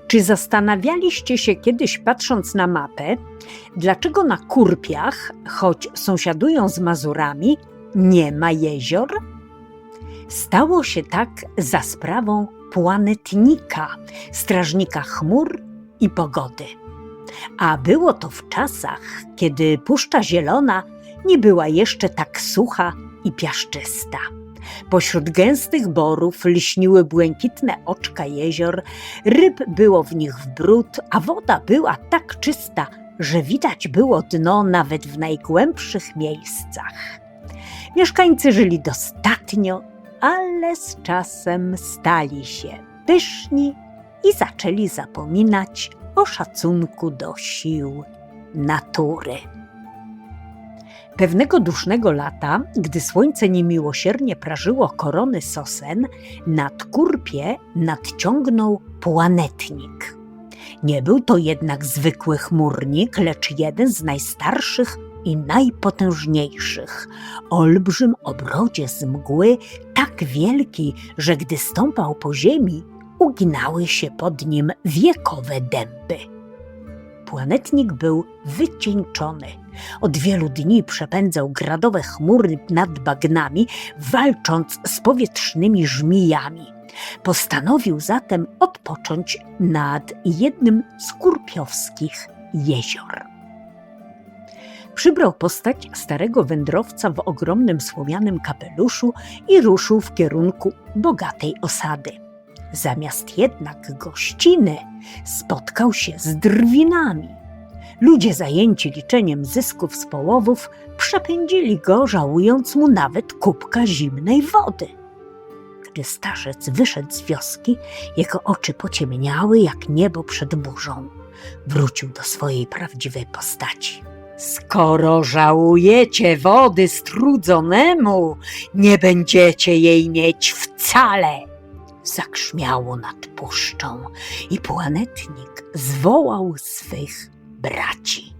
Czy zastanawialiście się kiedyś, patrząc na mapę, dlaczego na Kurpiach, choć sąsiadują z Mazurami, nie ma jezior? Stało się tak za sprawą płanetnika, strażnika chmur i pogody. A było to w czasach, kiedy Puszcza Zielona nie była jeszcze tak sucha i piaszczysta. Pośród gęstych borów lśniły błękitne oczka jezior, ryb było w nich w bród, a woda była tak czysta, że widać było dno nawet w najgłębszych miejscach. Mieszkańcy żyli dostatnio, ale z czasem stali się pyszni i zaczęli zapominać o szacunku do sił natury. Pewnego dusznego lata, gdy słońce niemiłosiernie prażyło korony sosen, nad Kurpie nadciągnął płanetnik. Nie był to jednak zwykły chmurnik, lecz jeden z najstarszych i najpotężniejszych. Olbrzym o brodzie z mgły, tak wielki, że gdy stąpał po ziemi, uginały się pod nim wiekowe dęby. Płanetnik był wycieńczony. Od wielu dni przepędzał gradowe chmury nad bagnami, walcząc z powietrznymi żmijami. Postanowił zatem odpocząć nad jednym z kurpiowskich jezior. Przybrał postać starego wędrowca w ogromnym słomianym kapeluszu i ruszył w kierunku bogatej osady. Zamiast jednak gościny spotkał się z drwinami. Ludzie zajęci liczeniem zysków z połowów przepędzili go, żałując mu nawet kubka zimnej wody. Gdy starzec wyszedł z wioski, jego oczy pociemniały jak niebo przed burzą. Wrócił do swojej prawdziwej postaci. Skoro żałujecie wody strudzonemu, nie będziecie jej mieć wcale! Zakrzmiało nad puszczą i płanetnik zwołał swych braci.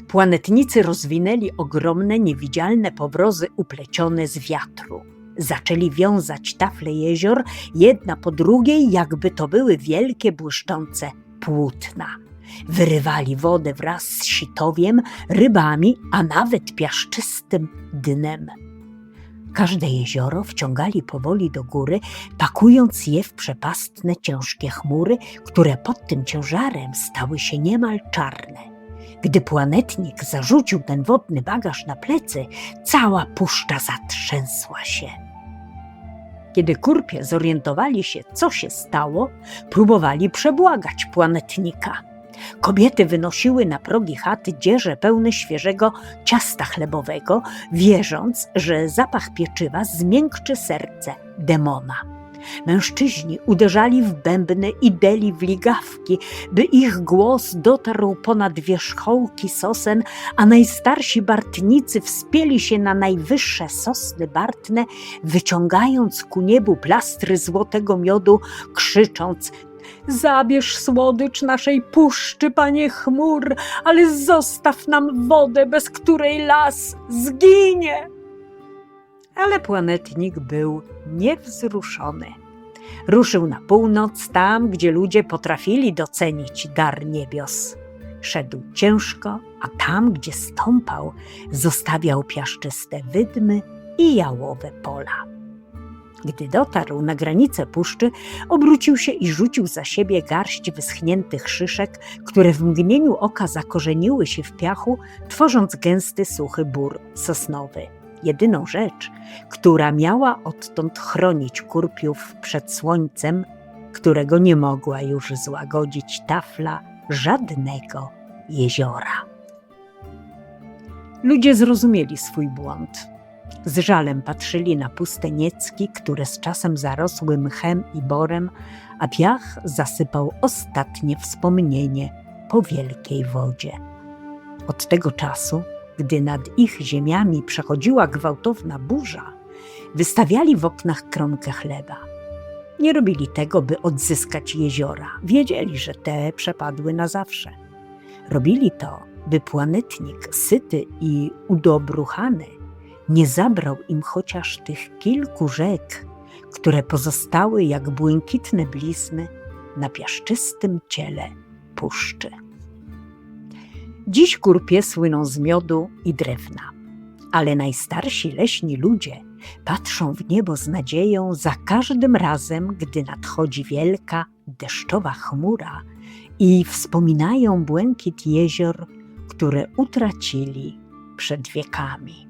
Płanetnicy rozwinęli ogromne, niewidzialne powrozy uplecione z wiatru. Zaczęli wiązać tafle jezior, jedna po drugiej, jakby to były wielkie, błyszczące płótna. Wyrywali wodę wraz z sitowiem, rybami, a nawet piaszczystym dnem. Każde jezioro wciągali powoli do góry, pakując je w przepastne, ciężkie chmury, które pod tym ciężarem stały się niemal czarne. Gdy płanetnik zarzucił ten wodny bagaż na plecy, cała puszcza zatrzęsła się. Kiedy Kurpie zorientowali się, co się stało, próbowali przebłagać płanetnika. Kobiety wynosiły na progi chaty dzieże pełne świeżego ciasta chlebowego, wierząc, że zapach pieczywa zmiękczy serce demona. Mężczyźni uderzali w bębny i deli w ligawki, by ich głos dotarł ponad wierzchołki sosen, a najstarsi bartnicy wspięli się na najwyższe sosny bartne, wyciągając ku niebu plastry złotego miodu, krzycząc: zabierz słodycz naszej puszczy, panie chmur, ale zostaw nam wodę, bez której las zginie. Ale płanetnik był niewzruszony. Ruszył na północ, tam, gdzie ludzie potrafili docenić dar niebios. Szedł ciężko, a tam, gdzie stąpał, zostawiał piaszczyste wydmy i jałowe pola. Gdy dotarł na granicę puszczy, obrócił się i rzucił za siebie garść wyschniętych szyszek, które w mgnieniu oka zakorzeniły się w piachu, tworząc gęsty, suchy bór sosnowy. Jedyną rzecz, która miała odtąd chronić Kurpiów przed słońcem, którego nie mogła już złagodzić tafla żadnego jeziora. Ludzie zrozumieli swój błąd. Z żalem patrzyli na puste niecki, które z czasem zarosły mchem i borem, a piach zasypał ostatnie wspomnienie po wielkiej wodzie. Od tego czasu, gdy nad ich ziemiami przechodziła gwałtowna burza, wystawiali w oknach kromkę chleba. Nie robili tego, by odzyskać jeziora. Wiedzieli, że te przepadły na zawsze. Robili to, by płanetnik, syty i udobruchany, nie zabrał im chociaż tych kilku rzek, które pozostały jak błękitne blizny na piaszczystym ciele puszczy. Dziś kurpie słyną z miodu i drewna, ale najstarsi leśni ludzie patrzą w niebo z nadzieją za każdym razem, gdy nadchodzi wielka, deszczowa chmura i wspominają błękit jezior, które utracili przed wiekami.